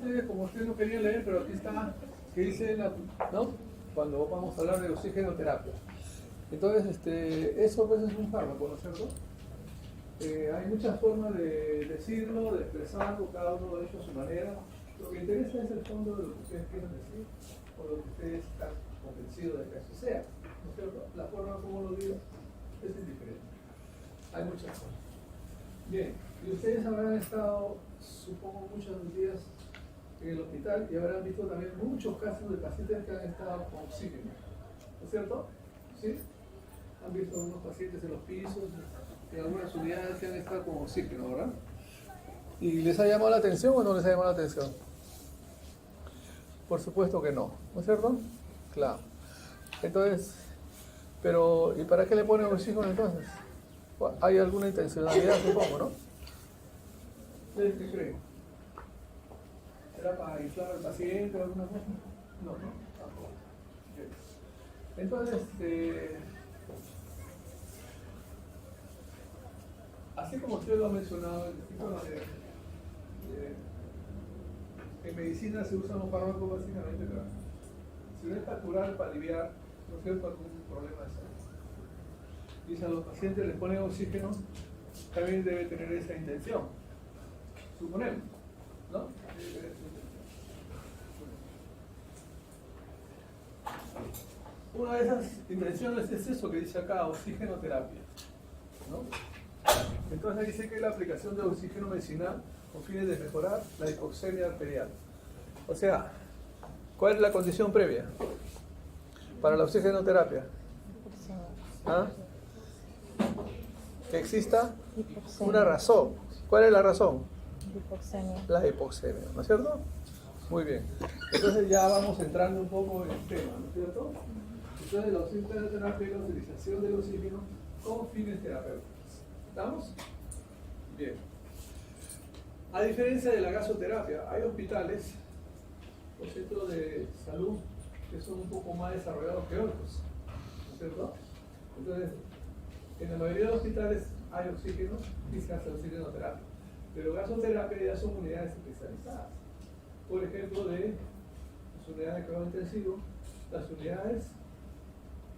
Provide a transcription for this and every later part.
ustedes, como ustedes no querían leer, pero aquí está, que dice, ¿no? Cuando vamos a hablar de oxigenoterapia. Entonces, eso pues es un fármaco, ¿no es cierto? Hay muchas formas de decirlo, de expresarlo, cada uno de ellos a su manera. Lo que interesa es el fondo de lo que ustedes quieren decir, o lo que ustedes están convencidos de que así sea, ¿no es cierto? La forma como lo digo es indiferente. Hay muchas formas. Bien, y ustedes habrán estado, supongo, muchos días en el hospital y habrán visto también muchos casos de pacientes que han estado con oxígeno, ¿no es cierto? ¿Sí? Han visto unos pacientes en los pisos, en algunas unidades que han estado con oxígeno, ¿verdad? ¿Y les ha llamado la atención o no les ha llamado la atención? Por supuesto que no, ¿no es cierto? Claro. Entonces, pero ¿y para qué le ponen oxígeno entonces? Hay alguna intencionalidad, supongo, ¿no? ¿Ustedes qué creen? ¿Será para inflar al paciente o alguna cosa? No, no, tampoco. Entonces, así como usted lo ha mencionado, en medicina se usan los fármacos básicamente para, si no es para curar, para aliviar, no es cierto, algún problema de salud. Y si a los pacientes les ponen oxígeno, también debe tener esa intención, suponemos, ¿no? Debe tener esa intención. Una de esas intenciones es eso que dice acá, oxigenoterapia, ¿no? Entonces dice que es la aplicación de oxígeno medicinal con fines de mejorar la hipoxemia arterial. O sea, ¿cuál es la condición previa para la oxigenoterapia? ¿Ah? Que exista una razón. ¿Cuál es la razón? Hipoxemia. La hipoxemia, ¿no es cierto? Muy bien. Entonces ya vamos entrando un poco en el tema, ¿no es cierto? Entonces la oxigenoterapia es la utilización del oxígeno con fines terapéuticos. ¿Estamos? Bien. A diferencia de la gasoterapia, hay hospitales o centros de salud que son un poco más desarrollados que otros, ¿no es cierto? Entonces, en la mayoría de los hospitales hay oxígeno y se hace oxigenoterapia, pero gasoterapia ya son unidades especializadas. Por ejemplo, de las unidades de cuidado intensivo, las unidades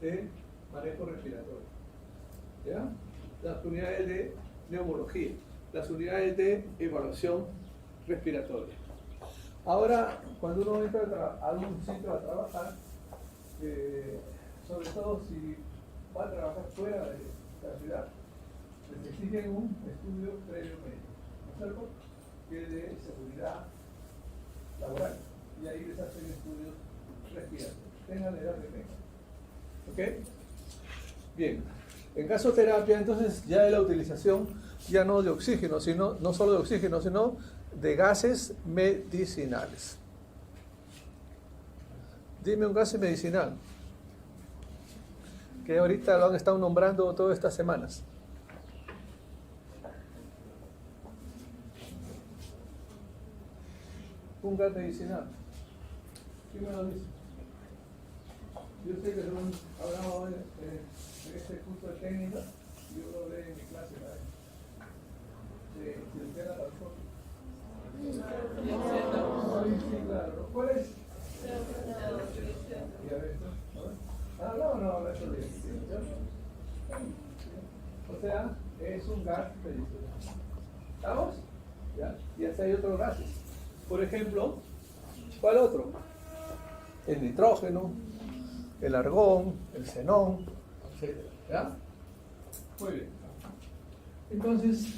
de manejo respiratorio, ¿ya? Las unidades de neumología, las unidades de evaluación respiratoria. Ahora, cuando uno entra a algún sitio a trabajar, sobre todo si va a trabajar fuera de la ciudad, les exigen un estudio previo médico, ¿no es cierto? Que es de seguridad laboral. Y ahí les hacen estudios respiratorios, tengan la edad que tengan. ¿Ok? Bien. En gasoterapia, entonces, ya de la utilización, ya no de oxígeno, sino, no solo de oxígeno, sino de gases medicinales. Dime un gas medicinal que ahorita lo han estado nombrando todas estas semanas. Un gas medicinal. ¿Quién me lo dice? Yo sé que son hablamos en este curso de técnica, yo lo hablé en mi clase de Ciudadela Pastor. Sí, claro. ¿Cuál es? No, eso de o sea, es un gas medicinal. ¿Estamos? ¿Ya? Y así hay otros gases. Por ejemplo, ¿cuál otro? El nitrógeno, el argón, el xenón, etc. ¿Ya? Muy bien. Entonces,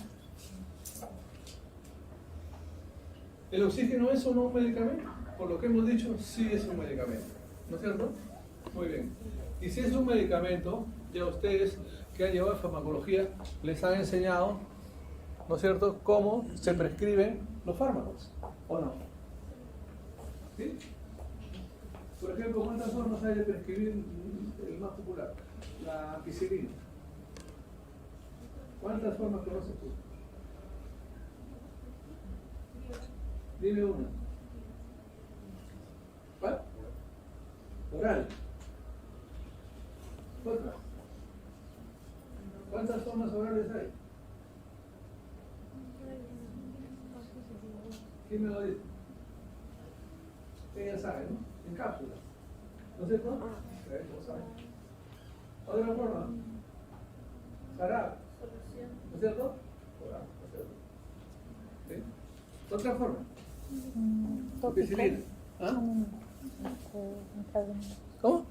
¿el oxígeno es o no un medicamento? Por lo que hemos dicho, sí es un medicamento. ¿No es cierto? Muy bien. Y si es un medicamento, ya ustedes que han llevado farmacología les han enseñado, ¿no es cierto?, cómo se prescriben los fármacos, ¿o no? ¿Sí? Por ejemplo, ¿cuántas formas hay de prescribir el más popular? La ampicilina. ¿Cuántas formas conoces tú? Dime una. ¿Cuál? Oral. Otra. ¿Cuántas formas orales hay? ¿Quién me lo dice? Ella sabe, ¿no? En cápsulas. ¿No es cierto? Ustedes lo saben. Otra forma. Jarabe. ¿No es cierto? ¿No es cierto? ¿Sí? Otra forma. Penicilina. ¿Ah? ¿Cómo?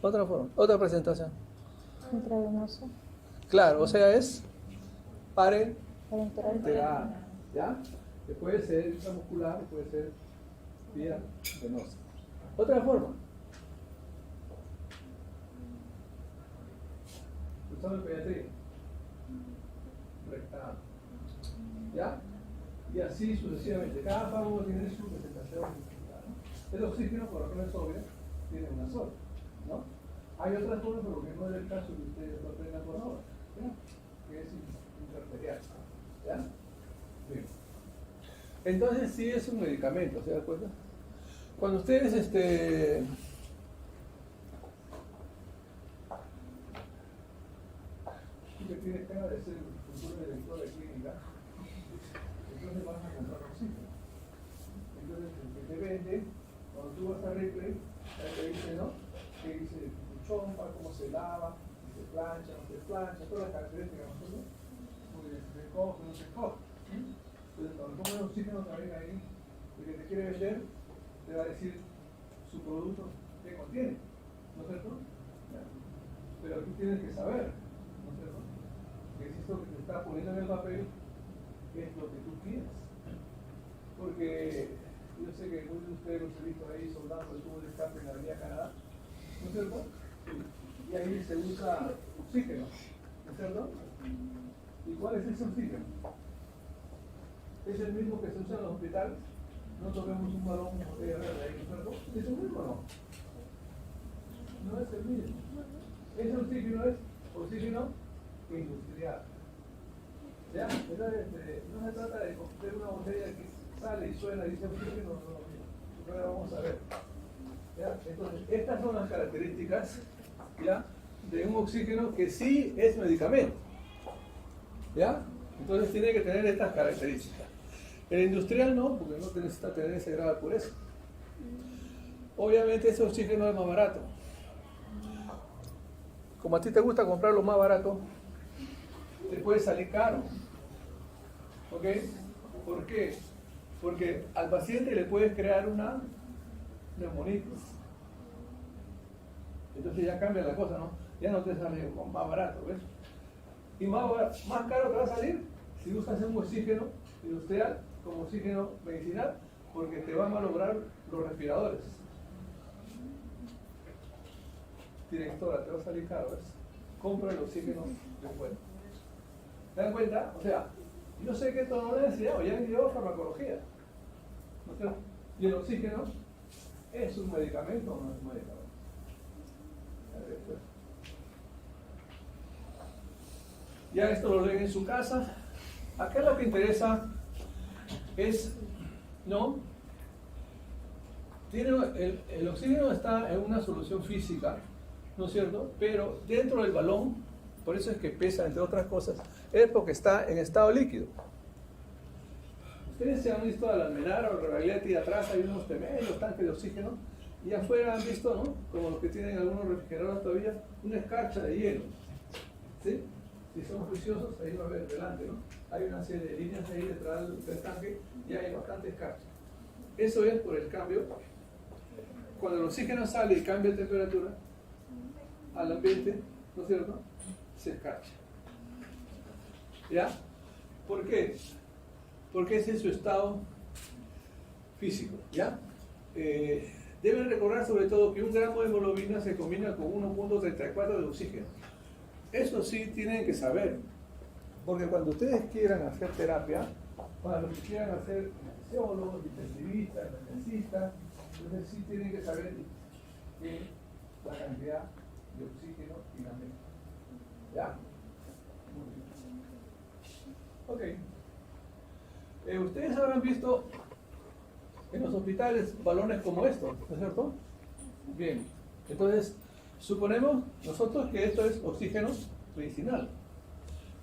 Otra forma. Otra presentación. Intravenoso. Claro, o sea, es Parenteral. ¿ya? Que puede ser intramuscular, puede ser vía venosa. Otra forma. Usamos pediatría. Rectal. ¿Ya? Y así sucesivamente. Cada fármaco tiene su presentación. El oxígeno, por lo que no es obvio, tiene una sola, ¿no? Hay otras formas, pero que no es el caso que ustedes lo aprendan por ahora, ¿ya? Que es interferial, ¿ya? Bien. Entonces sí es un medicamento, ¿se da cuenta? Cuando ustedes que tiene cara de ser el futuro director de clínica, entonces vas a comprar oxígeno. Entonces el que te vende, cuando tú vas a Ripley, te dice, ¿no? Que dice tu chompa, cómo se lava, si se plancha, no se plancha, todas las características, ¿no? Muy bien, se coge, no se coge. Entonces cuando pongas oxígeno también ahí, el que te quiere vender, te va a decir su producto qué contiene, ¿no es cierto? Pero tú tienes que saber, ¿no es cierto? Que es esto que te está poniendo en el papel, es lo que tú quieres. Porque yo sé que muchos de ustedes los he visto ahí soldando el tubo de escape en la Avenida Canadá, ¿no es cierto? Y ahí se usa oxígeno, ¿no es cierto? ¿Y cuál es ese oxígeno? ¿Es el mismo que se usa en los hospitales? No tomemos un balón de botella verde ahí, ¿no es cierto? ¿Es el mismo o no? No es el mismo. Ese oxígeno es oxígeno industrial. ¿Ya? Entonces, no se trata de coger una botella que sale y suena y dice oxígeno, no, ahora vamos a ver. ¿Ya? Entonces, estas son las características, ¿ya?, de un oxígeno que sí es medicamento. ¿Ya? Entonces tiene que tener estas características. El industrial no, porque no necesita tener ese grado de pureza. Obviamente ese oxígeno es más barato. Como a ti te gusta comprar lo más barato, te puede salir caro. ¿Ok? ¿Por qué? Porque al paciente le puedes crear una neumonitis. Entonces ya cambia la cosa, ¿no? Ya no te sale más barato, ¿ves? Y más caro te va a salir si usas un oxígeno industrial como oxígeno medicinal, porque te van a lograr los respiradores. Directora, te va a salir caro, ¿ves? Compra el oxígeno después. ¿Te dan cuenta? O sea, yo sé que esto no lo he enseñado, ya he enseñado farmacología, ¿no es cierto? Y el oxígeno es un medicamento o no es un medicamento. Ya esto lo leen en su casa. Acá lo que interesa es, ¿no? El oxígeno está en una solución física, ¿no es cierto? Pero dentro del balón, por eso es que pesa, entre otras cosas, es porque está en estado líquido. Ustedes se han visto al Almenara o al Rebagliati, atrás hay unos tremendos tanques de oxígeno, y afuera han visto, ¿no?, como los que tienen algunos refrigeradores todavía, una escarcha de hielo. ¿Sí? Si son juiciosos, ahí va a haber delante, ¿no? Hay una serie de líneas ahí detrás del tanque y hay bastante escarcha. Eso es por el cambio. Cuando el oxígeno sale y cambia de temperatura al ambiente, ¿no es cierto?, se escarcha. ¿Ya? ¿Por qué? Porque ese es su estado físico. ¿Ya? Deben recordar sobre todo que 1 gramo de hemoglobina se combina con 1.34 de oxígeno. Eso sí tienen que saber, porque cuando ustedes quieran hacer terapia, para los que quieran hacer anestesiólogos, intensivistas, emergencistas, entonces sí tienen que saber la cantidad de oxígeno y la mezcla. ¿Ya? Muy bien. Ok. Ustedes habrán visto en los hospitales balones como estos, ¿no es cierto? Bien. Entonces, suponemos nosotros que esto es oxígeno medicinal,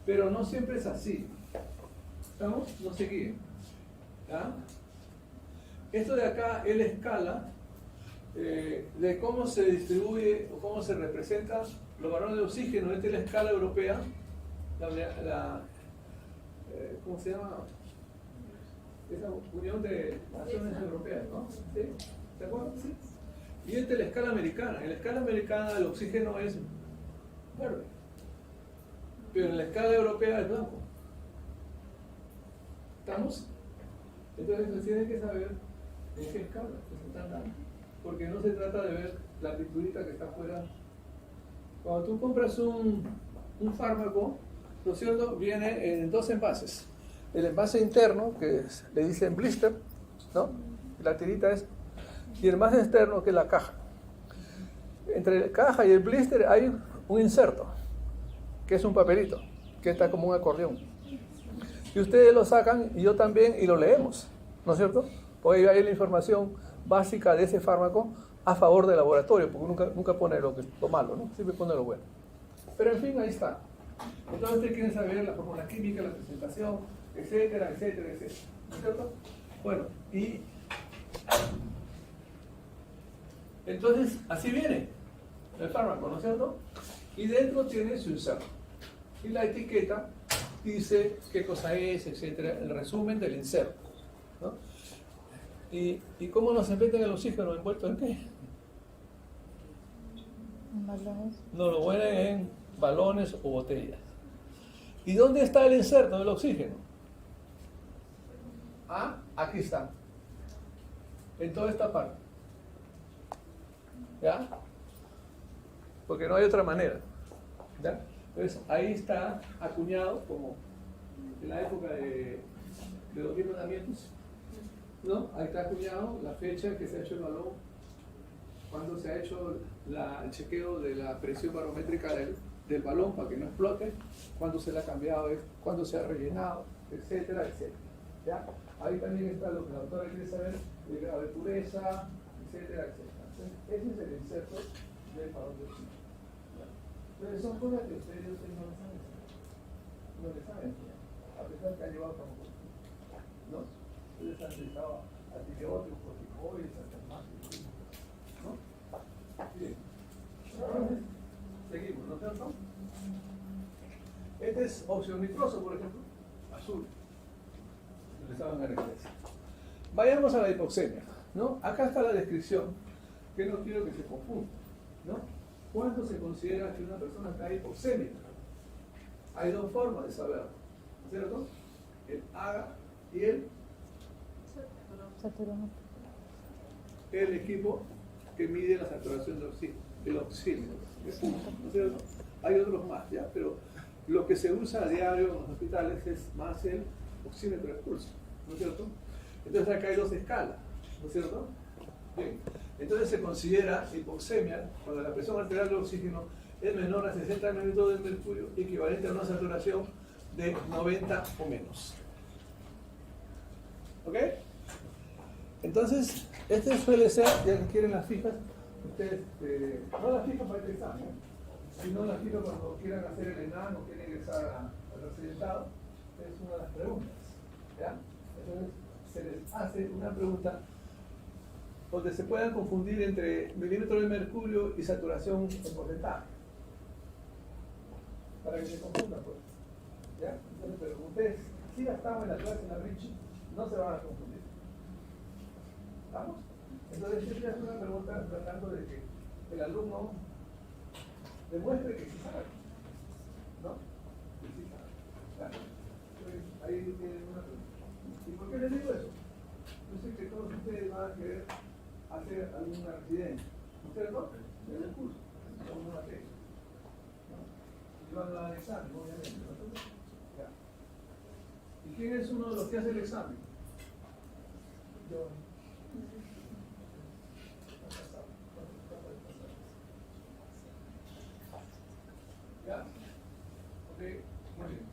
pero no siempre es así. ¿Estamos? No se guíen. ¿Ya? Esto de acá es la escala de cómo se distribuye o cómo se representa los balones de oxígeno. Esta es la escala europea, ¿cómo se llama? Esa Unión de Naciones Europeas, ¿no? ¿Sí? ¿Se acuerdan? Sí. Y esta es la escala americana. En la escala americana el oxígeno es verde, pero en la escala europea es blanco. ¿Estamos? Entonces se tiene que saber en qué escala se están dando, porque no se trata de ver la pinturita que está afuera. Cuando tú compras un fármaco, ¿no es cierto?, viene en dos envases. El envase interno, que le dicen blister, ¿no? La tirita es, y el envase externo, que es la caja. Entre la caja y el blister hay un inserto, que es un papelito, que está como un acordeón. Y ustedes lo sacan, y yo también, y lo leemos, ¿no es cierto? Porque ahí hay la información básica de ese fármaco a favor del laboratorio, porque nunca pone lo malo, ¿no? Siempre pone lo bueno. Pero en fin, ahí está. Entonces ustedes quieren saber la fórmula química, la presentación, etcétera, etcétera, etcétera. ¿No es cierto? Bueno, y entonces así viene el fármaco, ¿no es cierto? Y dentro tiene su inserto. Y la etiqueta dice qué cosa es, etcétera, el resumen del inserto, ¿no? ¿Y cómo nos meten el oxígeno envuelto en qué? En balones. Nos lo ponen en balones o botellas. ¿Y dónde está el inserto del oxígeno? Ah, aquí está. En toda esta parte. ¿Ya? Porque no hay otra manera. ¿Ya? Entonces ahí está acuñado como en la época de los 10 mandamientos, ¿no? Ahí está acuñado la fecha que se ha hecho el balón, cuando se ha hecho el chequeo de la presión barométrica del balón para que no explote, cuando se le ha cambiado, cuando se ha rellenado, etcétera, etcétera. ¿Ya? Ahí también está lo que la autora quiere saber, el grado de pureza, etcétera, etcétera. Entonces, ese es el inserto del balón de oxígeno. Entonces son cosas que ustedes no les saben. No les saben, a pesar que han llevado como ¿no? Ustedes han utilizado antibióticos, corticoides, antiasmáticos, ¿no? Bien. Entonces, seguimos, ¿no es cierto? Este es óxido nitroso, por ejemplo, azul. Utilizaban en inglés. Vayamos a la hipoxemia, ¿no? Acá está la descripción, que no quiero que se confunda, ¿no? ¿Cuánto se considera que una persona está hipoxémica? Hay dos formas de saberlo, ¿cierto? El AGA y el Saturación. El equipo que mide la saturación de oxígeno, el oxímetro, ¿no es cierto? Hay otros más, ¿ya? Pero lo que se usa a diario en los hospitales es más el oxímetro de pulso, ¿no es cierto? Entonces acá hay dos escalas, ¿no es cierto? Bien, entonces se considera hipoxemia cuando la presión arterial del oxígeno es menor a 60 mililitros de mercurio, equivalente a una saturación de 90 o menos. ¿Ok? Entonces, este suele ser, ya que quieren las fijas, ustedes, no las fijas para este examen, sino las fijas cuando quieran hacer el ENAM o quieren ingresar al residentado, es una de las preguntas. ¿Ya? Entonces, se les hace una pregunta donde se puedan confundir entre milímetros de mercurio y saturación en porcentaje. Para que se confundan, pues. ¿Ya? Entonces, pero ustedes, si ya estaban en la clase en la Richie, no se van a confundir. ¿Estamos? Entonces, yo te hago una pregunta tratando de que el alumno demuestre que sí sabe. ¿No? Que sí sabe. ¿Ya? Entonces, ahí tienen una pregunta. ¿Y por qué les digo eso? Yo sé que todos ustedes van a querer hacer alguna residencia. ¿Ustedes no? En el curso. Con una materia. ¿No? Y van a dar examen, obviamente. ¿No? Ya. ¿Y quién es uno de los que hace el examen? Yo. ¿Ya? Ok, muy bien.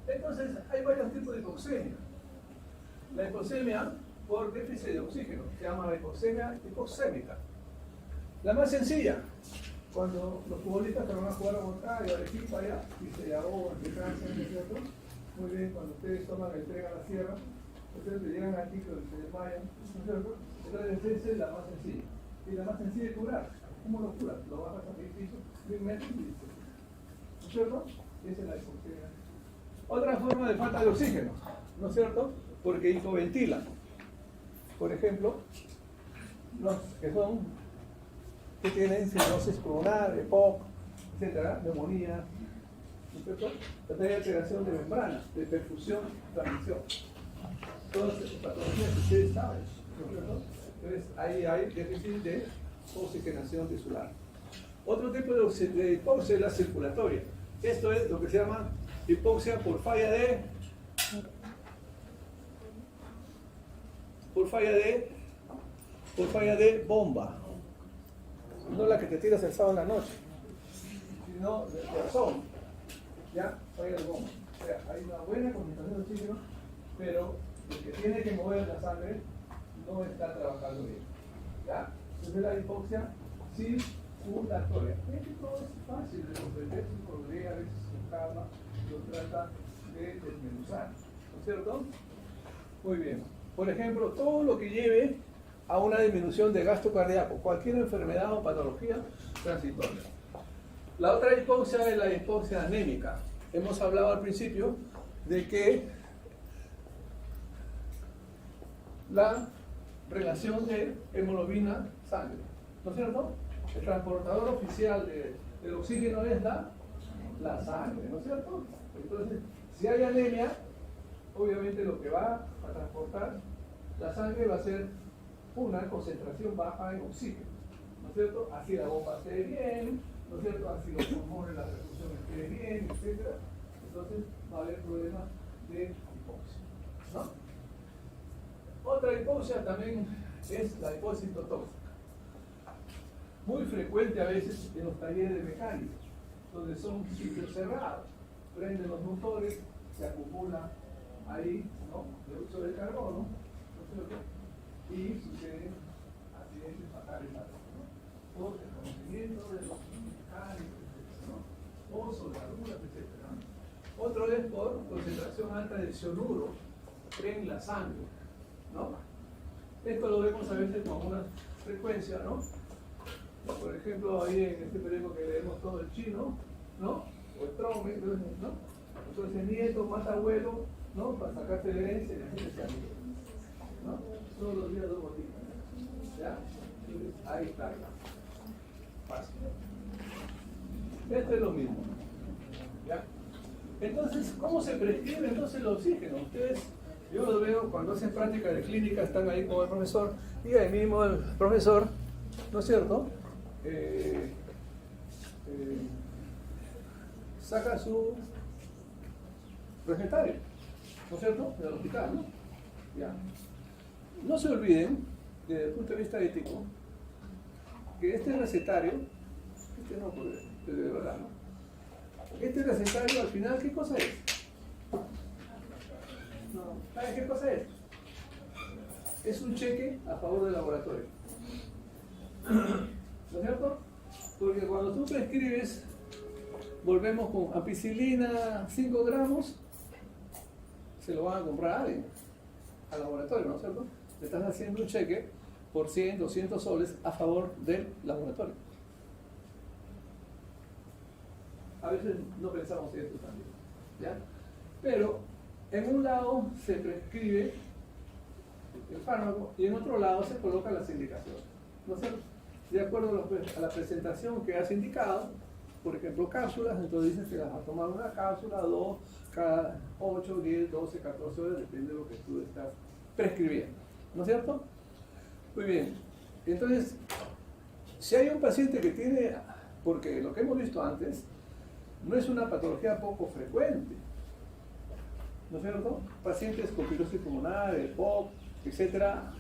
Entonces, hay varios tipos de hipoxemia. La hipoxemia por déficit de oxígeno se llama la hipoxemia hipoxémica. La más sencilla, cuando los futbolistas que van a jugar a Montaña, al equipo allá, y se ahogan, se cansan, ¿cierto? Muy bien, cuando ustedes toman el tren a la sierra, Ustedes le llegan aquí que se desmayan, ¿no es cierto? Entonces esa es la más sencilla. Y la más sencilla de curar. ¿Cómo lo curas? Lo bajas a 6 pisos, 1 metro y listo. ¿No es cierto? Esa es la hipoxia. Otra forma de falta de oxígeno, ¿no es cierto? Porque hipoventila. Por ejemplo, los que son, que tienen cirrosis pulmonar, EPOC, etcétera, neumonía, ¿no es cierto? También hay alteración de membrana, de perfusión, transmisión. Todas estas patologías que ustedes saben, ¿no es cierto? Entonces, ahí hay déficit de oxigenación tisular. Otro tipo de hipoxia es la circulatoria. Esto es lo que se llama hipoxia por falla de bomba. No la que te tiras el sábado en la noche, sino de corazón. ¿Ya? Falla de bomba. O sea, hay una buena concentración de oxígeno, pero el que tiene que mover la sangre no está trabajando bien. ¿Ya? Entonces la hipoxia circulatoria. Esto es fácil de comprender, si por ley a veces con calma lo trata de desmenuzar. ¿No es cierto? Muy bien. Por ejemplo, todo lo que lleve a una disminución de gasto cardíaco, cualquier enfermedad o patología transitoria. La otra hipoxia es la hipoxia anémica. Hemos hablado al principio de que la relación de hemoglobina-sangre, ¿no es cierto? El transportador oficial del oxígeno es la sangre, ¿no es cierto? Entonces, si hay anemia, obviamente lo que va a transportar la sangre va a ser una concentración baja en oxígeno, ¿no es cierto? Así la bomba esté bien, ¿no es cierto? Así los pulmones, la perfusión esté bien, etc. Entonces va a haber problemas de hipoxia, ¿no? Otra hipoxia también es la hipoxia citotóxica. Muy frecuente a veces en los talleres de mecánica, donde son sitios cerrados. Prenden los motores, se acumula ahí, ¿no?, el uso del carbono, ¿no es cierto? Y suceden accidentes fatales a veces, ¿no? Por desconocimiento de los mecánicos, etc., ¿no? O soldaduras, etc., ¿no? Otro es por concentración alta de cianuro en la sangre, ¿no? Esto lo vemos a veces con una frecuencia, ¿no? Por ejemplo, ahí en este periódico que leemos todo el chino, ¿no? O el trome, ¿no? Entonces nieto mata abuelo, ¿no? Para sacarse de herencia y la gente se amiga, ¿no? Todos los días 2 gotitas, ¿ya? Entonces, ahí está. Fácil. Esto es lo mismo, ¿ya? Entonces, ¿cómo se prescribe entonces el oxígeno? Ustedes, yo lo veo cuando hacen práctica de clínica, están ahí con el profesor, y ahí mismo el profesor, ¿no es cierto?, saca su recetario, ¿no es cierto?, del hospital, ¿no? Ya. No se olviden, desde el punto de vista ético, que este recetario, este no, porque de verdad, ¿no? Este recetario al final, ¿qué cosa es? No, ¿saben qué cosa es? Es un cheque a favor del laboratorio. ¿No es cierto? Porque cuando tú prescribes, volvemos con ampicilina 5 gramos, se lo van a comprar a alguien, al laboratorio, ¿no es cierto? Le estás haciendo un cheque por 100, 200 soles a favor del laboratorio. A veces no pensamos en esto también, ¿ya? Pero en un lado se prescribe el fármaco y en otro lado se colocan las indicaciones, ¿no es cierto? De acuerdo a la presentación que has indicado, por ejemplo, cápsulas, entonces dices que vas a tomar una cápsula, 2, cada 8, 10, 12, 14 horas, depende de lo que tú estás prescribiendo, ¿no es cierto? Muy bien, entonces, si hay un paciente que tiene, porque lo que hemos visto antes, no es una patología poco frecuente, ¿no es cierto? Pacientes con fibrosis pulmonar, EPOC, etcétera,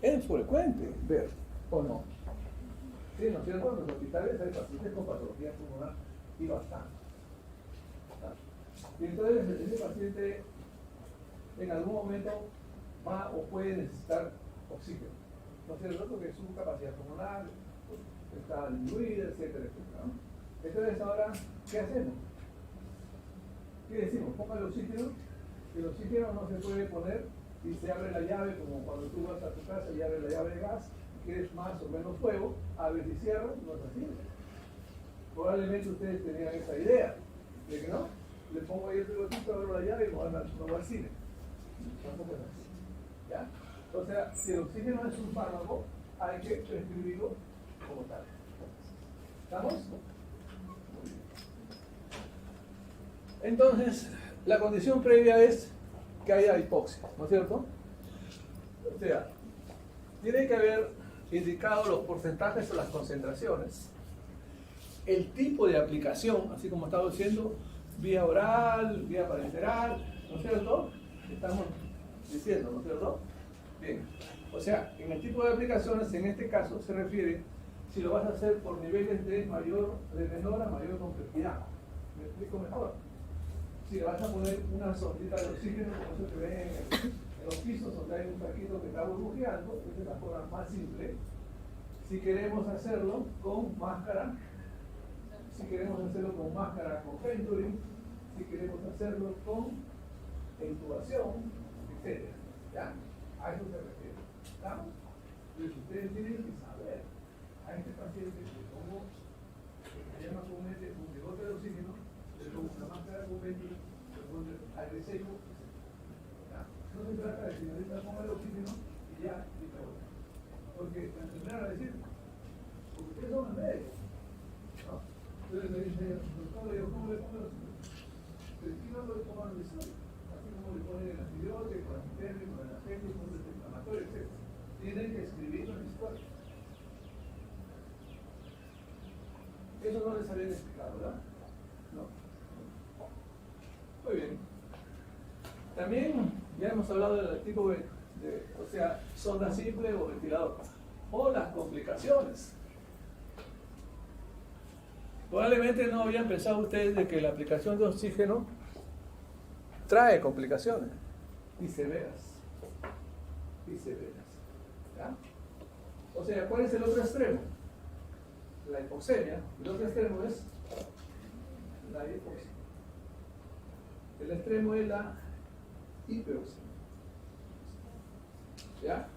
es frecuente ver, ¿o no? Sí, ¿no es cierto? En los hospitales hay pacientes con patología pulmonar y bastante. Y entonces ese paciente en algún momento va o puede necesitar oxígeno, ¿no es cierto? Porque su capacidad pulmonar está disminuida, etcétera, etcétera, ¿no? Entonces ahora, ¿qué hacemos? ¿Qué decimos? Ponga el oxígeno. El oxígeno no se puede poner y se abre la llave como cuando tú vas a tu casa y abres la llave de gas, quieres más o menos fuego, abres y cierras, no es así. Probablemente ustedes tenían esa idea, de que no, le pongo ahí el pegotito, abro la llave y no voy al cine. Tampoco es así. ¿Ya? O sea, si el oxígeno es un fármaco, hay que prescribirlo como tal. ¿Estamos? Entonces, la condición previa es que haya hipoxia, ¿no es cierto? O sea, tiene que haber indicado los porcentajes o las concentraciones, el tipo de aplicación, así como estaba diciendo, vía oral, vía parenteral, ¿no es cierto? Estamos diciendo, ¿no es cierto? Bien, o sea, en el tipo de aplicaciones, en este caso se refiere si lo vas a hacer por niveles de menor a mayor complejidad. ¿Me explico mejor? Si le vas a poner una sondita de oxígeno, como se ve en los pisos donde hay un saquito que está burbujeando, esa es la forma más simple. Si queremos hacerlo con máscara, si queremos hacerlo con máscara con Venturi, si queremos hacerlo con intubación, etc. ¿Ya? A eso se refiere. ¿Estamos? Entonces ustedes tienen que saber a este paciente que le pongo, que se llama comúnmente un bigote de oxígeno, le pongo una máscara con Venturi, le pongo aire seco, ¿ya? No se trata de que ahorita ponga el oxígeno y ya, y te voy. Porque la enfermera va a decir, porque ustedes son los médicos. ¿No? Entonces me dice, doctor, ¿cómo le pongo el oxígeno? Pero aquí no le pongo el oxígeno. Así como le ponen el antibiótico, el antitérmico, el anestésio, el desinflamatorio, etc. Tienen que escribirlo en la historia. Eso no les habían explicado, ¿verdad? No. Muy bien. También ya hemos hablado del tipo de o sea, sonda simple o ventilador. O las complicaciones. Probablemente no habían pensado ustedes de que la aplicación de oxígeno trae complicaciones y severas. Y severas. ¿Ya? O sea, ¿cuál es el otro extremo? La hipoxemia. El otro extremo es la hipoxemia. El extremo es la hiperoxemia. ¿Ya?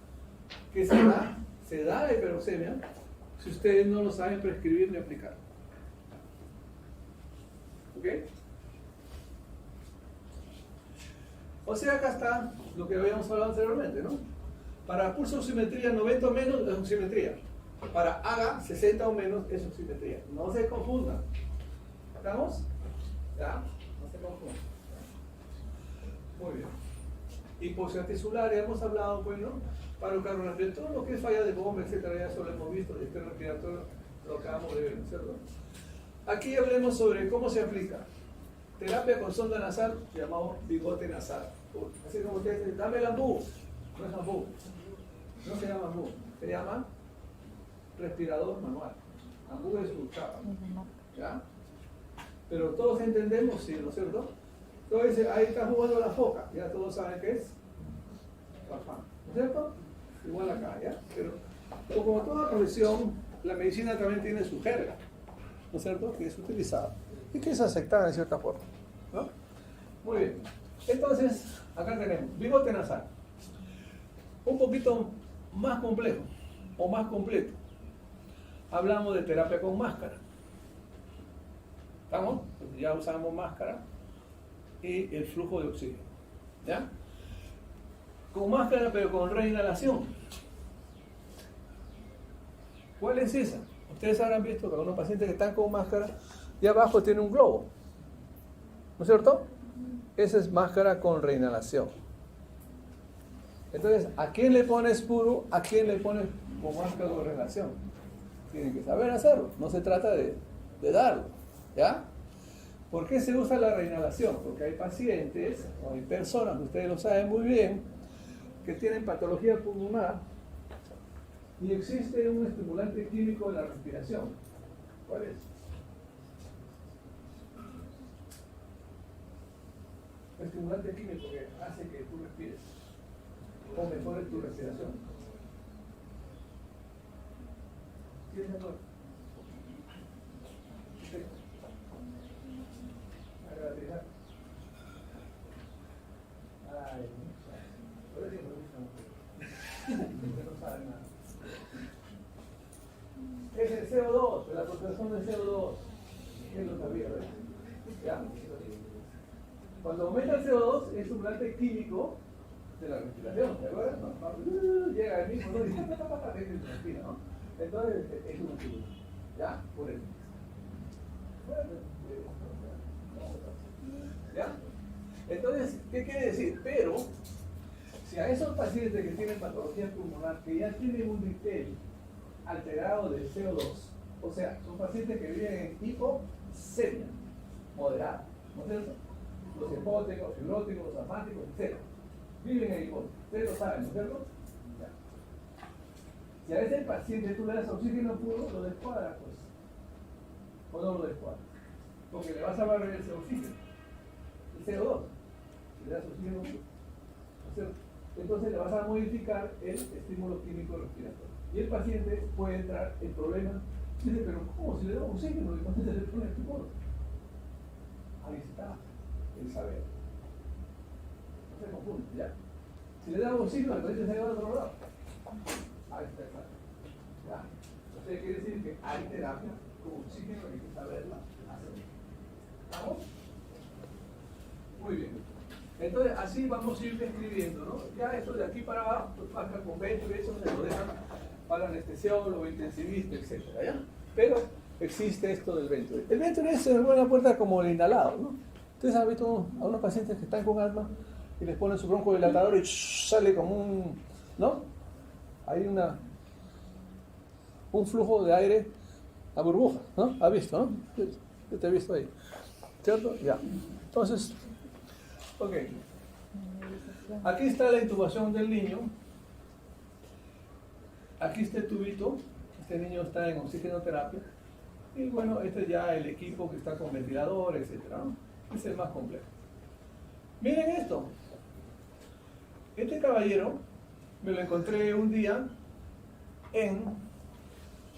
¿Qué se da la hiperoxemia si ustedes no lo saben prescribir ni aplicar. ¿Ok? O sea, acá está lo que habíamos hablado anteriormente, ¿no? Para pulso oximetría 90 o menos es oximetría. Para AGA 60 o menos es oximetría. No se confundan. ¿Estamos? ¿Ya? No se confundan. Muy bien. Hipoxia tisular, ya hemos hablado, bueno, paro cardiorrespiratorio, todo lo que es falla de bomba, etcétera, ya eso lo hemos visto, el estrés respiratorio, lo acabamos de ver, ¿cierto? Aquí hablemos sobre cómo se aplica. Terapia con sonda nasal, llamado bigote nasal. Así como ustedes dicen, dame el ambú. No es ambú. No se llama ambú. Se llama respirador manual. Ambú es su chapa. ¿Ya? Pero todos entendemos, sí, ¿no es cierto? Entonces, ahí está jugando la foca. Ya todos saben qué es. Farfán. ¿No es cierto? Igual acá, ¿ya? Pero como toda profesión, la medicina también tiene su jerga. ¿No es cierto? Que es utilizada y que es aceptada en cierta forma, ¿no? Muy bien. Entonces, acá tenemos bigote nasal. Un poquito más complejo o más completo. Hablamos de terapia con máscara. ¿Estamos? Pues ya usamos máscara y el flujo de oxígeno. ¿Ya? Con máscara pero con reinhalación. ¿Cuál es esa? Ustedes habrán visto que algunos pacientes que están con máscara y abajo tiene un globo. ¿No es cierto? Esa es máscara con reinhalación. Entonces, ¿a quién le pones puro? ¿A quién le pones con máscara con reinhalación? Tienen que saber hacerlo. No se trata de darlo. ¿Ya? ¿Por qué se usa la reinhalación? Porque hay pacientes o hay personas, ustedes lo saben muy bien, que tienen patología pulmonar y existe un estimulante químico de la respiración. ¿Cuál es? Un estimulante químico que hace que tú respires o mejore tu respiración. ¿Sí es mejor? Sí. Ay, por eso no saben nada. Es el CO2, la concentración del CO2. ¿Quién lo sabía? ¿Ya? Cuando aumenta el CO2 es un grande químico de la respiración, ¿de acuerdo? Llega el mismo, ¿no? Y respira, ¿no? Entonces es una figura. ¿Ya? Por eso. ¿Ya? Entonces, ¿qué quiere decir? Pero, si a esos pacientes que tienen patología pulmonar, que ya tienen un nivel alterado de CO2, o sea, son pacientes que viven en hipoxemia moderada, ¿no es cierto? Los hipóticos, fibróticos, los asmáticos, etc. Viven en hipoxemia. Ustedes lo saben, ¿no es cierto? Ya. Si a ese paciente tú le das oxígeno puro, lo descuadras, pues. ¿O no lo descuadras? Porque le vas a barrer ese oxígeno, el CO2. Si le das oxígeno puro, ¿no es cierto? Entonces le vas a modificar el estímulo químico respiratorio. Y el paciente puede entrar en problemas. Dice, pero ¿cómo? Si le damos oxígeno, ¿y cuándo se le pone el puro? Ahí está el saber. No se confunde, ¿ya? Si le damos oxígeno, el paciente se va a otro lado. Ahí está, claro. ¿Ya? Entonces quiere decir que hay terapia con oxígeno, hay que saberla hacer. ¿Estamos? Muy bien. Entonces así vamos a ir describiendo, ¿no? Ya esto de aquí para abajo, pues marca con vento y eso se lo dejan para anestesiólogo, intensivista, etc. ¿Ya? Pero existe esto del vento. El vento es una buena puerta como el inhalado, ¿no? Ustedes han visto a unos pacientes que están con asma y les ponen su broncodilatador y sale como un, ¿no? Hay un flujo de aire a burbuja, ¿no? ¿Has visto, no? Yo te he visto ahí, ¿cierto? Ya. Entonces, ok. Aquí está la intubación del niño. Aquí está el tubito. Este niño está en oxigenoterapia. Y bueno, este es ya el equipo que está con ventilador, etc., ¿no? Es el más complejo. Miren esto. Este caballero me lo encontré un día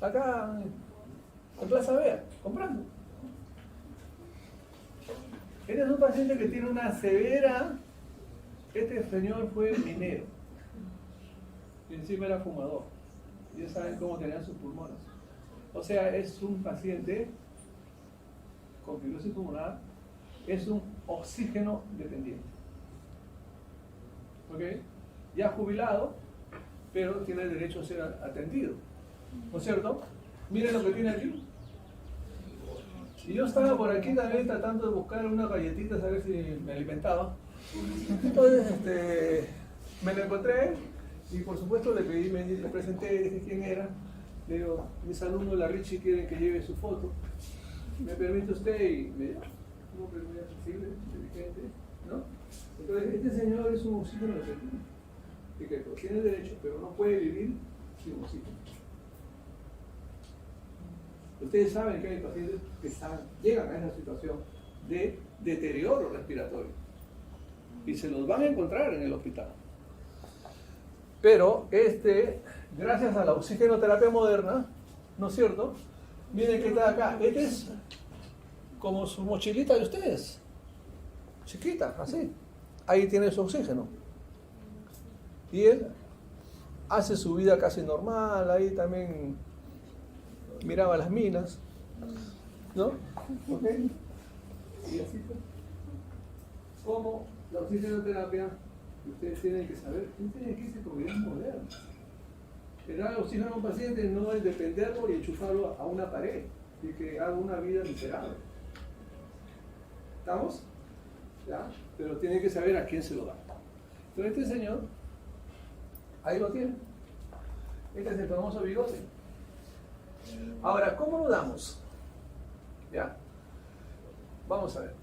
acá en Plaza Vea, comprando. Este es un paciente que tiene una severa. Este señor fue minero y encima era fumador. Ya saben cómo tenían sus pulmones. O sea, es un paciente con fibrosis pulmonar, es un oxígeno dependiente. ¿Ok? Ya jubilado, pero tiene el derecho a ser atendido. ¿No es cierto? Miren lo que tiene aquí. Y yo estaba por aquí también tratando de buscar unas galletitas a ver si me alimentaba. Entonces, me lo encontré y por supuesto le pedí, le presenté, dije quién era. Le digo, mis alumnos, la Richie, quieren que lleve su foto. ¿Me permite usted? Y me dijo, ¿cómo que muy accesible, inteligente? ¿No? Entonces, este señor es un oxígeno dependiente. Y que tiene derecho, pero no puede vivir sin oxígeno. Ustedes saben que hay pacientes que llegan a esa situación de deterioro respiratorio y se los van a encontrar en el hospital. Pero gracias a la oxigenoterapia moderna, ¿no es cierto? Miren que está acá. Este es como su mochilita de ustedes, chiquita, así. Ahí tiene su oxígeno. Y él hace su vida casi normal, ahí también miraba las minas, ¿no? ¿Ok? Y así fue. Como la oxigenoterapia, ustedes tienen que saber, tienen que irse con ideas modernas. El dar oxígeno a un paciente no es dependerlo y enchufarlo a una pared y que haga una vida miserable. ¿Estamos? ¿Ya? Pero tienen que saber a quién se lo da. Entonces este señor, ahí lo tiene. Este es el famoso bigote. Ahora, ¿cómo lo damos? ¿Ya? Vamos a ver.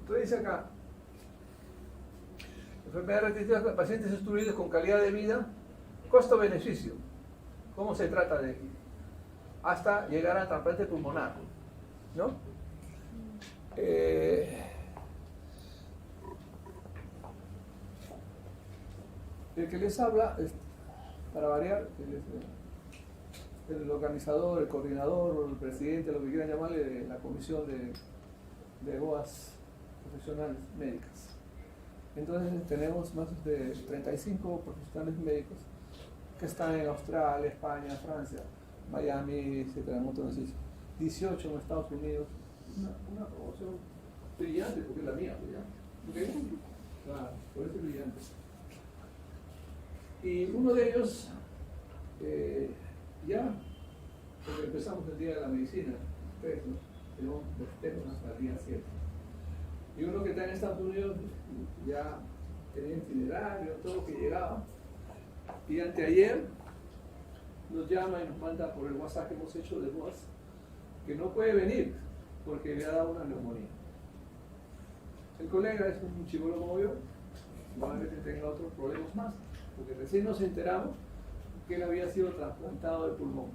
Entonces dice acá, enfermedades repetitivas, pacientes instruidos con calidad de vida, costo-beneficio. ¿Cómo se trata de aquí? Hasta llegar a trasplante pulmonar, ¿no? El que les habla, para variar, el organizador, el coordinador o el presidente, lo que quieran llamarle, de la comisión de BOAS profesionales médicas. Entonces tenemos más de 35 profesionales médicos que están en Australia, España, Francia, Miami, etcétera, un montón de sitios. 18 en Estados Unidos. Una promoción brillante, porque es la mía, brillante. ¿Ok? Claro, por eso es brillante. Y uno de ellos, ya, porque empezamos el día de la medicina, ustedes, ¿no? Tenemos hasta el día 7. Y uno que está en Estados Unidos ya tenía itinerario, todo lo que llegaba. Y anteayer nos llama y nos manda por el WhatsApp que hemos hecho de voz que no puede venir porque le ha dado una neumonía. El colega es un chibolo como yo, probablemente tenga otros problemas más, porque recién nos enteramos que él había sido trasplantado de pulmón.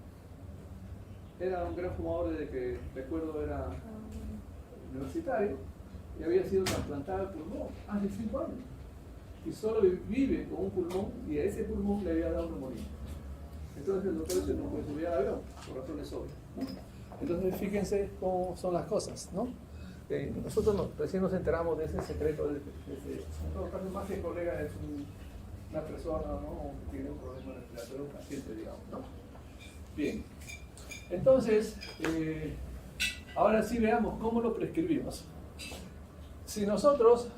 Era un gran fumador desde que, recuerdo, era universitario, y había sido trasplantado de pulmón hace 5 años. Y solo vive con un pulmón, y a ese pulmón le había dado neumonía. Entonces el doctor se no puede subir al avión, por razones obvias, ¿no? Entonces fíjense cómo son las cosas, ¿no? Nosotros recién nos enteramos de ese secreto, en todo caso, más que el colega es una persona, ¿no? Que tiene un problema respiratorio, un paciente, digamos, ¿no? Bien, entonces, ahora sí veamos cómo lo prescribimos. Si nosotros,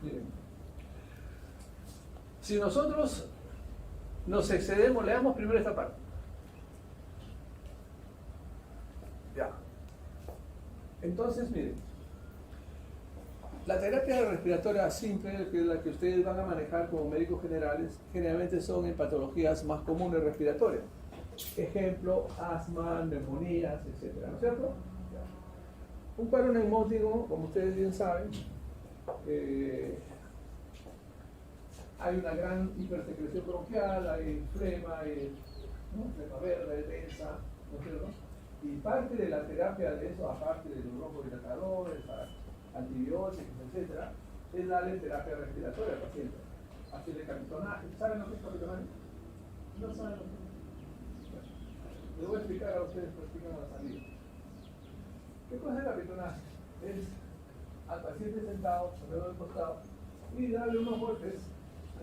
miren, si nosotros nos excedemos, leamos primero esta parte. Ya. Entonces, miren, la terapia respiratoria simple, que es la que ustedes van a manejar como médicos generales, generalmente son en patologías más comunes respiratorias. Ejemplo, asma, neumonías, etc. ¿No es cierto? Ya. Un cuadro neumótico, como ustedes bien saben, hay una gran hipersecreción bronquial, hay flema, hay flema verde, densa, ¿no es cierto? Y parte de la terapia de eso, aparte de los broncodilatadores, antibióticos, etc., es darle terapia respiratoria al paciente. Hacerle capitonaje. ¿Saben lo que es capitonaje? No saben lo que es. Les voy a explicar a ustedes, pues explican a la salida. ¿Qué cosa es capitonaje? Es al paciente sentado, alrededor del costado, y darle unos golpes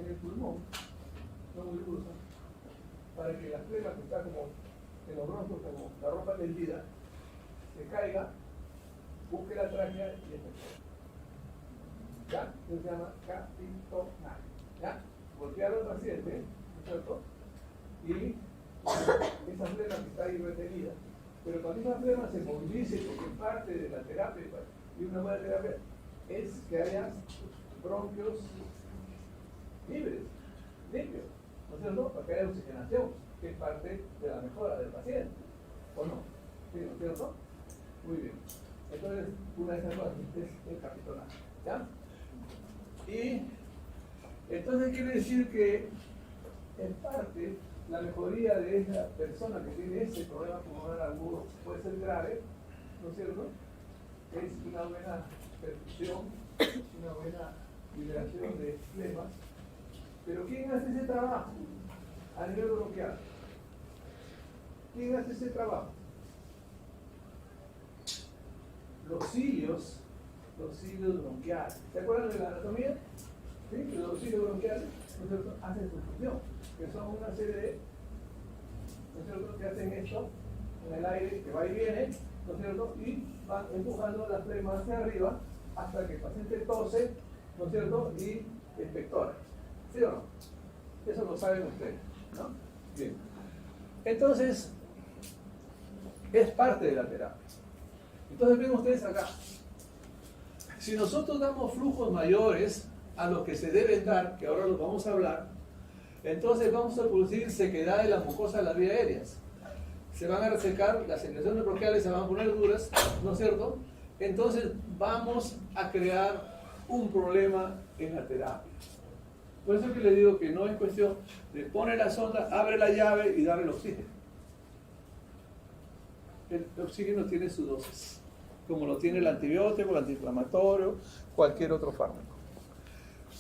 en el pulmón, no muy duro, para que la flema que está como en los broncos, como la ropa tendida, se caiga, busque la tráquea y efectúe. ¿Ya? Eso se llama capitonaje. ¿Ya? Golpear al paciente, ¿no es cierto? Y esa flema que está ahí retenida. Pero cuando esa flema se movilice, porque parte de la terapia, y una buena terapia, es que haya bronquios libres, limpios, ¿no es cierto? Para que haya oxigenación, que es parte de la mejora del paciente, ¿o no? ¿Sí, no es cierto? Muy bien. Entonces, una de esas cosas es el capitonaje, ¿ya? Y entonces quiere decir que, en parte, la mejoría de esa persona que tiene ese problema pulmonar agudo puede ser grave, ¿no es cierto? Es una buena perfusión, una buena liberación de flemas. Pero ¿quién hace ese trabajo a nivel bronquial? ¿Quién hace ese trabajo? Los cilios bronquiales. ¿Se acuerdan de la anatomía? ¿Sí? Los cilios bronquiales, ¿no es cierto?, hacen su función, que son una serie de, ¿no es cierto?, que hacen esto en el aire, que va y viene, ¿no es cierto?, y van empujando la flema hacia arriba hasta que el paciente tose, ¿no es cierto?, y expectora. ¿Sí o no? Eso lo saben ustedes, ¿no? Bien. Entonces, es parte de la terapia. Entonces, ven ustedes acá. Si nosotros damos flujos mayores a los que se deben dar, que ahora los vamos a hablar, entonces vamos a producir sequedad de las mucosas de las vías aéreas. Se van a resecar, las secreciones bronquiales se van a poner duras, ¿no es cierto? Entonces vamos a crear un problema en la terapia. Por eso que le digo que no es cuestión de poner la sonda, abre la llave y darle el oxígeno. El oxígeno tiene su dosis, como lo tiene el antibiótico, el antiinflamatorio, cualquier otro fármaco.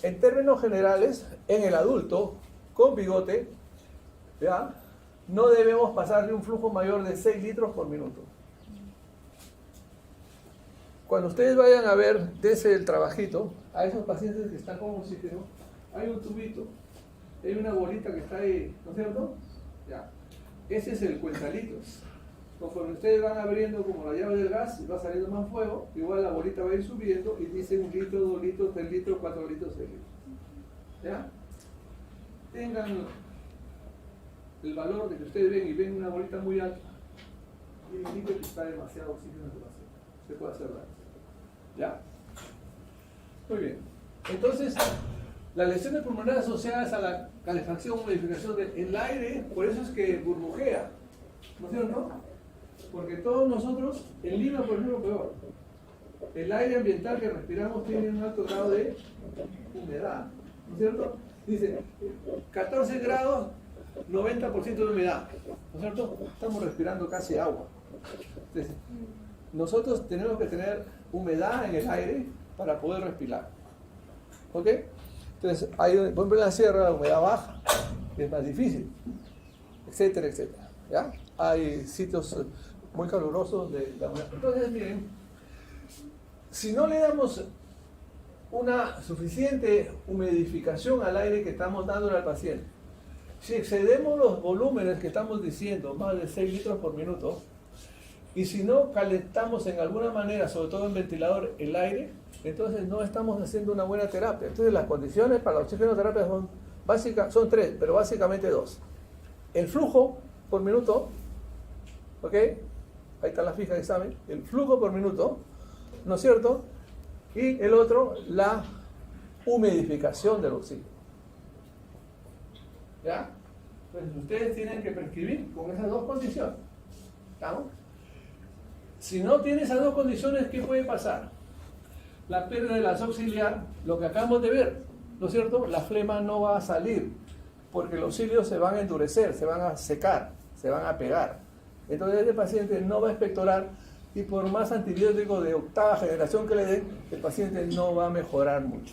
En términos generales, en el adulto con bigote, ¿ya?, no debemos pasar de un flujo mayor de 6 litros por minuto. cuando ustedes vayan a ver desde el trabajito, a esos pacientes que están con oxígeno, hay un tubito, hay una bolita que está ahí, ¿no es cierto? Ya. Ese es el cuentalitos. Conforme ustedes van abriendo como la llave del gas y va saliendo más fuego, igual la bolita va a ir subiendo y dice 1 litro, 2 litros, 3 litros, 4 litros, 6 litros. ¿Ya? Tengan el valor de que ustedes ven y ven una bolita muy alta y indica que está demasiado oxígeno en el paciente. Se puede hacer daño. ¿Ya? Muy bien. Entonces, las lesiones pulmonares asociadas a la calefacción o modificación del aire, por eso es que burbujea. ¿No es cierto? Porque todos nosotros, en Lima por ejemplo, peor. El aire ambiental que respiramos tiene un alto grado de humedad. ¿No es cierto? Dice, 14 grados, 90% de humedad. ¿No es cierto? Estamos respirando casi agua. Entonces, nosotros tenemos que tener humedad en el aire para poder respirar. ¿Ok? Entonces, hay, por ejemplo, en la sierra la humedad baja, es más difícil, etcétera, etcétera. ¿Ya? Hay sitios muy calurosos de la humedad. Entonces, miren, si no le damos una suficiente humidificación al aire que estamos dándole al paciente, si excedemos los volúmenes que estamos diciendo, más de 6 litros por minuto, y si no calentamos en alguna manera, sobre todo en ventilador, el aire, entonces no estamos haciendo una buena terapia. Entonces las condiciones para la oxigenoterapia son 3, pero básicamente 2. El flujo por minuto, ¿ok? Ahí está la fija de examen, el flujo por minuto, ¿no es cierto? Y el otro, la humidificación del oxígeno. ¿Ya? Entonces ustedes tienen que prescribir con esas 2 condiciones. ¿Estamos? Si no tiene esas 2 condiciones, ¿qué puede pasar? La pérdida de la auxiliar, lo que acabamos de ver, ¿no es cierto? La flema no va a salir, porque los cilios se van a endurecer, se van a secar, se van a pegar. Entonces este paciente no va a expectorar y por más antibiótico de 8ª generación que le den, el paciente no va a mejorar mucho.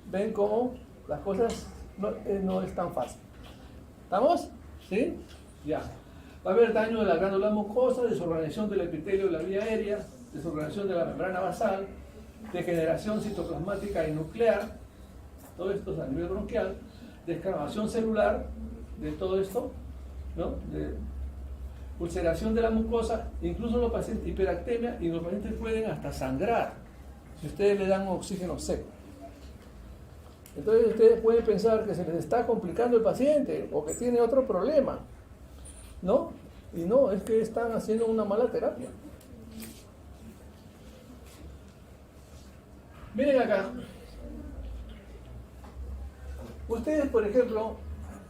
¿Ven cómo las cosas no es tan fácil? ¿Estamos? ¿Sí? Ya. Va a haber daño de la glándula mucosa, desorganización del epitelio de la vía aérea, desorganización de la membrana basal, degeneración citoplasmática y nuclear, todo esto es a nivel bronquial, descamación celular de todo esto, ¿no? De ulceración de la mucosa, incluso los pacientes, hiperactemia, y los pacientes pueden hasta sangrar si ustedes le dan oxígeno seco. Entonces ustedes pueden pensar que se les está complicando el paciente o que tiene otro problema, ¿no? Y no, es que están haciendo una mala terapia. Miren acá. Ustedes, por ejemplo,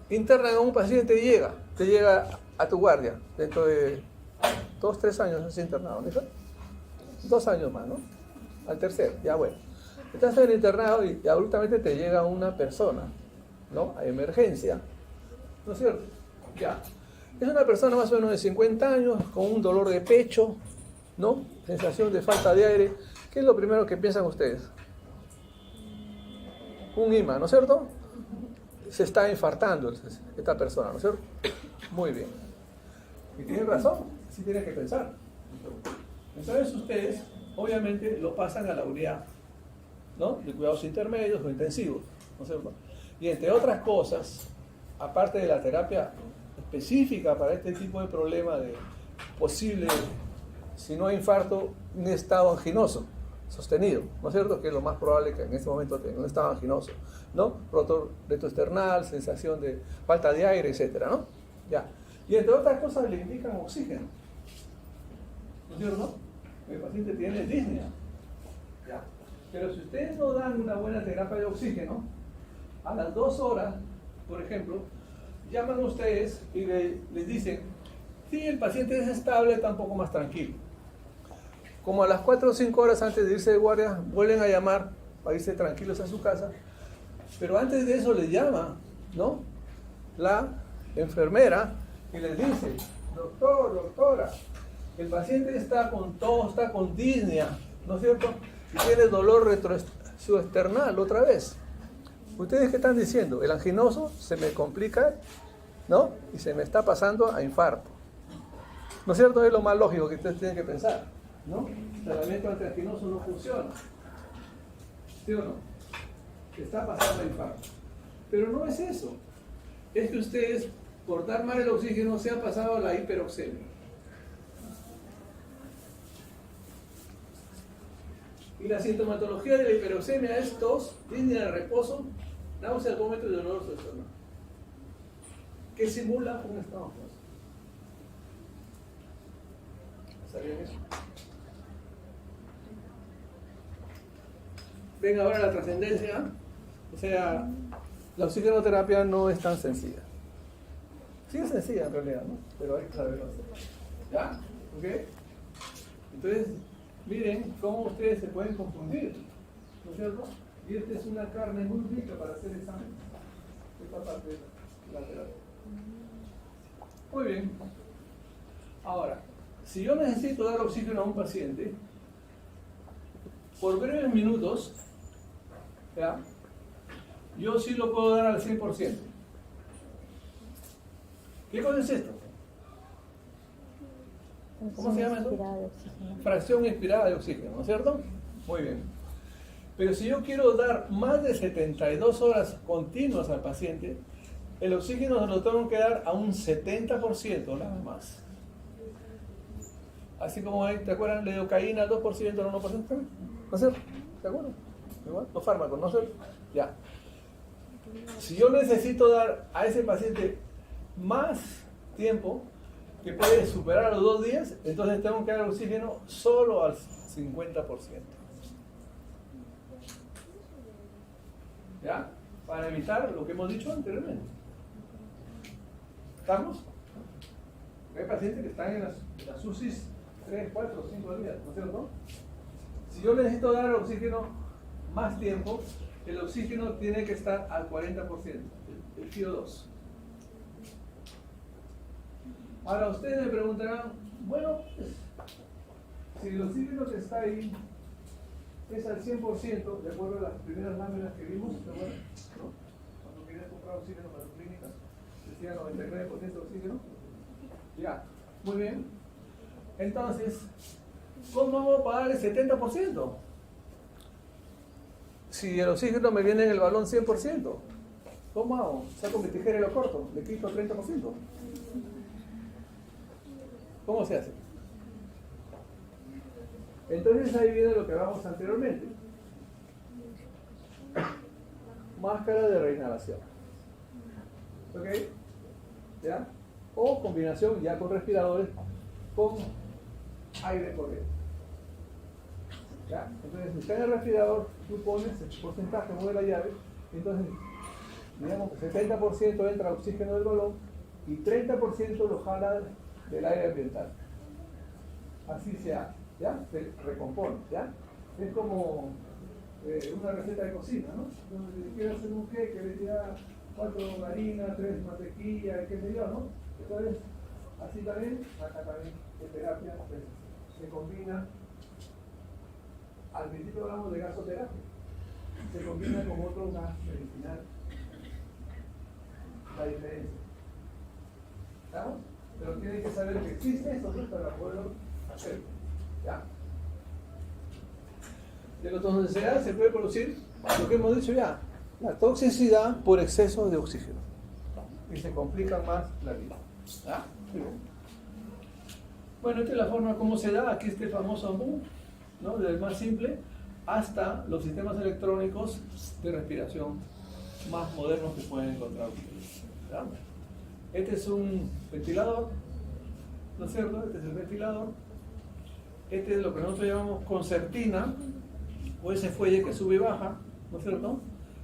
internan a un paciente y te llega a tu guardia dentro de 2, 3 años has internado, ¿no? 2 años más, ¿no? Al tercero, ya bueno. Estás en el internado y abruptamente te llega una persona, ¿no? A emergencia, ¿no es cierto? Ya. Es una persona más o menos de 50 años, con un dolor de pecho, ¿no? Sensación de falta de aire. ¿Qué es lo primero que piensan ustedes? Un IMA, ¿no es cierto? Se está infartando esta persona, ¿no es cierto? Muy bien. Y tienen razón, así tienen que pensar. Entonces ustedes, obviamente, lo pasan a la unidad, ¿no? De cuidados intermedios o intensivos, ¿no es cierto? Y entre otras cosas, aparte de la terapia específica para este tipo de problema de posible, si no hay infarto, un estado anginoso sostenido, ¿no es cierto? Que es lo más probable que en este momento tenga un estado anginoso, ¿no? Rotor retroesternal, sensación de falta de aire, etcétera, ¿no? Ya. Y entre otras cosas le indican oxígeno, ¿no es cierto? El paciente tiene disnea. Ya. Pero si ustedes no dan una buena terapia de oxígeno, a las 2 horas, por ejemplo, llaman ustedes y les dicen, sí, el paciente es estable, está un poco más tranquilo. Como a las 4 o 5 horas antes de irse de guardia, vuelven a llamar para irse tranquilos a su casa, pero antes de eso les llama, ¿no? La enfermera y les dice, doctor, doctora, el paciente está con tos, está con disnea, ¿no es cierto? Y tiene dolor retroesternal otra vez. ¿Ustedes qué están diciendo? El anginoso se me complica, ¿no? Y se me está pasando a infarto. ¿No es cierto? Es lo más lógico que ustedes tienen que pensar. ¿no? El tratamiento antianginoso no funciona. ¿Sí o no? Está pasando el infarto. Pero no es eso. Es que ustedes, por dar mal el oxígeno, se han pasado a la hiperoxemia. Y la sintomatología de la hiperoxemia es tos, disnea de reposo, náusea, vómito y dolor de estómago, que simula un estado de tos. ¿Sabían eso? Ven ahora la trascendencia. O sea, la oxigenoterapia no es tan sencilla. Sí es sencilla en realidad, ¿no? Pero hay que saberlo hacer. ¿Ya? ¿Ok? Entonces, miren cómo ustedes se pueden confundir, ¿no es cierto? Y esta es una carne muy rica para hacer examen. Esta parte de la terapia. Muy bien. Ahora, si yo necesito dar oxígeno a un paciente, por breves minutos, ¿ya? Yo sí lo puedo dar al 100%. ¿Qué cosa es esto? ¿Cómo se llama eso? Fracción inspirada de oxígeno, ¿no es cierto? Muy bien. Pero si yo quiero dar más de 72 horas continuas al paciente, el oxígeno se lo tengo que dar a un 70% nada más. Así como hay, ¿te acuerdan? Lidocaína, 2%, no 1%. ¿No es cierto? ¿Te acuerdas? Igual, los fármacos, ¿no es cierto? Ya. Si yo necesito dar a ese paciente más tiempo, que puede superar los 2 días, entonces tengo que dar oxígeno solo al 50%. ¿Ya? Para evitar lo que hemos dicho anteriormente. ¿Estamos? Hay pacientes que están en las UCIs 3, 4, 5 días, ¿no es cierto? Si yo necesito dar oxígeno más tiempo, el oxígeno tiene que estar al 40%, el CO2. Ahora ustedes me preguntarán, bueno, pues, si el oxígeno que está ahí es al 100%, de acuerdo a las primeras láminas que vimos, ¿no? Cuando querías comprar oxígeno para tu clínica, decía 99% de oxígeno. Ya, muy bien. Entonces, ¿cómo vamos a pagar el 70%? Si el oxígeno me viene en el balón 100%, ¿cómo hago? Saco mi tijera y lo corto, le quito 30%. ¿Cómo se hace? Entonces ahí viene lo que hablamos anteriormente. Máscara de reinhalación. ¿Ok? ¿Ya? O combinación ya con respiradores con aire corriente. ¿Ya? Entonces, si está en el respirador, tú pones el porcentaje, mueve la llave, y entonces, digamos que 70% entra oxígeno del balón y 30% lo jala del aire ambiental. Así se hace, ¿ya? Se recompone, ¿ya? Es como una receta de cocina, ¿no? Donde si quieres hacer un queque, le tira 4 harinas, 3 mantequilla, qué sé yo, ¿no? Entonces, así también, acá también, en terapia, pues, se combina. Al principio hablamos de gasoterapia, se combina con otro gas medicinal. La diferencia. ¿Estamos? Pero tienen que saber que existe esto, ¿no? Para poderlo hacer. ¿Ya? De la toxicidad se puede producir lo que hemos dicho ya, la toxicidad por exceso de oxígeno. Y se complica más la vida. ¿Ya? Bueno, esta es la forma como se da. Aquí este famoso AMBU, ¿no? Desde el más simple hasta los sistemas electrónicos de respiración más modernos que pueden encontrar ustedes. ¿Ya? Este es un ventilador, ¿no es cierto? Este es el ventilador. Este es lo que nosotros llamamos concertina, o ese fuelle que sube y baja, ¿no es cierto?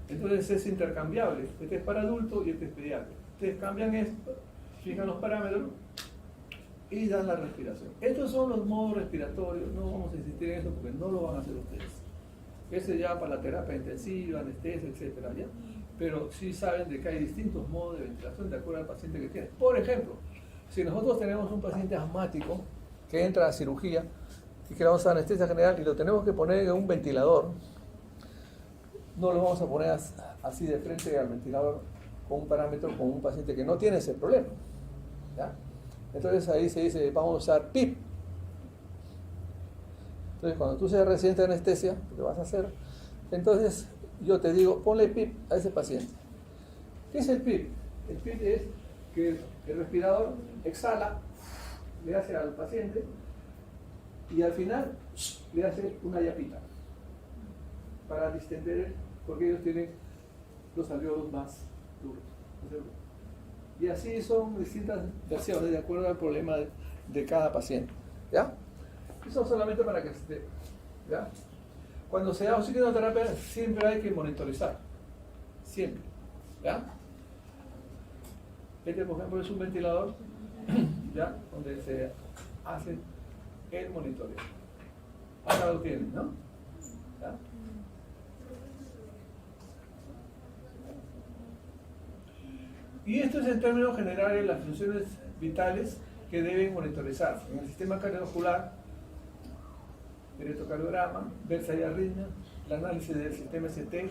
Entonces es intercambiable. Este es para adultos y este es pediátrico. Ustedes cambian esto, fijan los parámetros y dan la respiración. Estos son los modos respiratorios. No vamos a insistir en eso porque no lo van a hacer ustedes. Ese ya para la terapia intensiva, anestesia, etcétera, ¿ya? Pero sí saben de que hay distintos modos de ventilación de acuerdo al paciente que tiene. Por ejemplo, si nosotros tenemos un paciente asmático que entra a cirugía y que le vamos a dar anestesia general y lo tenemos que poner en un ventilador, no lo vamos a poner así de frente al ventilador con un parámetro con un paciente que no tiene ese problema, ¿ya? Entonces ahí se dice, vamos a usar PIP. Entonces, cuando tú seas residente de anestesia, lo vas a hacer, entonces yo te digo, ponle PIP a ese paciente. ¿Qué es el PIP? El PIP es que el respirador exhala, le hace al paciente y al final le hace una yapita para distender, porque ellos tienen los alveolos más duros. Y así son distintas versiones de acuerdo al problema de cada paciente. ¿Ya? Eso solamente para que esté. ¿Ya? Cuando se da oxigenoterapia siempre hay que monitorizar. Siempre. ¿Ya? Este, por ejemplo, es un ventilador, ¿ya? Donde se hace el monitoreo. Ahora lo tienen, ¿no? ¿Ya? Y esto es en términos generales las funciones vitales que deben monitorizar. En el sistema cardiovascular, el electrocardiograma, ver si hay arritmia, el análisis del sistema ST,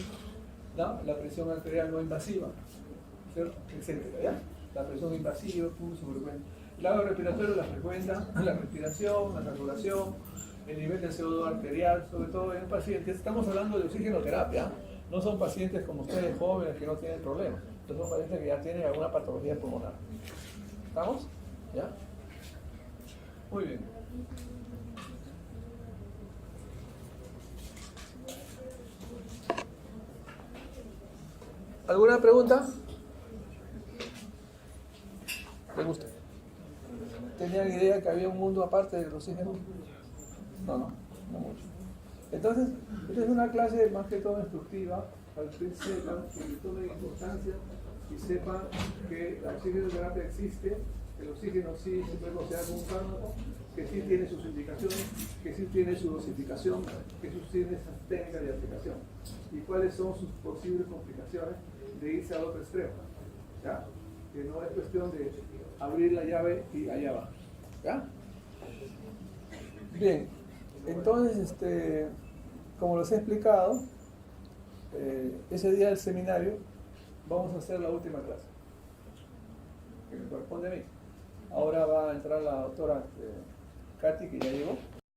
¿no? La presión arterial no invasiva, ¿cierto? Etcétera, ¿ya? La presión invasiva, pulso frecuente. El lado respiratorio, la frecuencia, la respiración, la saturación, el nivel de CO2 arterial, sobre todo en pacientes. Estamos hablando de oxigenoterapia, no son pacientes como ustedes jóvenes que no tienen problemas. Estos son pacientes que ya tienen alguna patología pulmonar. ¿Estamos? ¿Ya? Muy bien. ¿Alguna pregunta? ¿Te gusta? ¿Tenían idea que había un mundo aparte del oxígeno? No mucho. Entonces, esta es una clase más que todo instructiva, para que ustedes sepan que tomen importancia y sepan que la oxigenoterapia existe, el oxígeno sí se puede considerar como un fármaco, que sí tiene sus indicaciones, que sí tiene su dosificación, que sí tiene esas técnicas de aplicación. Y cuáles son sus posibles complicaciones de irse al otro extremo. ¿Ya? Que no es cuestión de abrir la llave y allá va. ¿Ya? Bien, entonces, como les he explicado, ese día del seminario vamos a hacer la última clase, que me corresponde a mí. Ahora va a entrar la doctora Katy, que ya llegó.